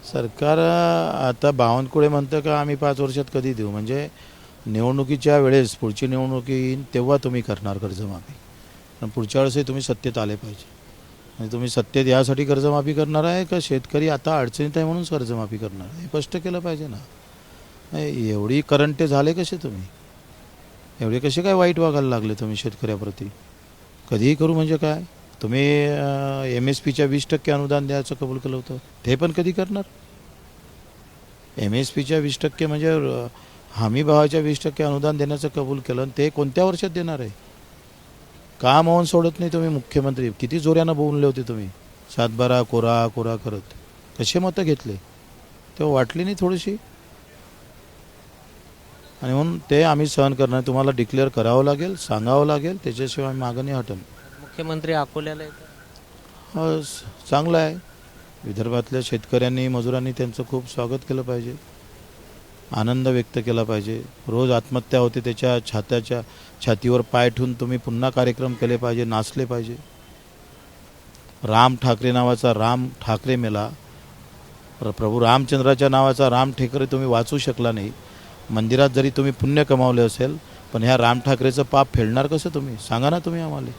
सरकार आता बावनकुळे म्हणतं का आम्ही 5 वर्षात कधी देऊ, म्हणजे निवडणुकीच्या वेळेस पुढची निवडणूक येईन तेव्हा तुम्ही करणार कर्जमाफी. पण पुढच्या वेळेसही तुम्ही सत्तेत आले पाहिजे. आणि तुम्ही सत्तेत यासाठी कर्जमाफी करणार आहे का शेतकरी आता अडचणीत आहे म्हणून कर्जमाफी करणार आहे, हे स्पष्ट केलं पाहिजे ना. एवढी करंटे झाले कसे तुम्ही, एवढे कसे काय वाईट वागायला लागले तुम्ही शेतकऱ्याप्रती. कधीही करू म्हणजे काय, तुम्ही MSPच्या 20% अनुदान द्यायचं कबूल केलं होतं, ते पण कधी करणार. MSPच्या 20% म्हणजे हमी भावाच्या 20% अनुदान देण्याचं कबूल केलं, आणि ते कोणत्या वर्षात देणार आहे. का मौन सोडत नाही तुम्ही मुख्यमंत्री. किती जोऱ्यानं बोलले होते तुम्ही, सातबारा कोरा कोरा करत. कसे मतं घेतले तेव्हा वाटली नाही थोडीशी. आणि म्हणून ते आम्ही सहन करणार. तुम्हाला डिक्लेअर करावं लागेल, सांगावं लागेल, त्याच्याशिवाय मागं नाही हटन. मुख्यमंत्री अकोल्याला येतात. चांगलं आहे. विदर्भातल्या शेतकऱ्यांनी मजुरांनी त्यांचं खूप स्वागत केलं पाहिजे, आनंद व्यक्त केला पाहिजे. रोज आत्महत्या होते त्याच्या छातीवर पाय ठेवून तुम्ही पुन्हा कार्यक्रम केले पाहिजे, नाचले पाहिजे. राम ठाकरे नावाचा राम ठाकरे मेला, प्रभू रामचंद्राच्या नावाचा राम ठाकरे तुम्ही वाचू शकला नाही. मंदिरात जरी तुम्ही पुण्य कमावले असेल, पण ह्या राम ठाकरेचं पाप फेडणार कसं तुम्ही, सांगा ना तुम्ही आम्हाला.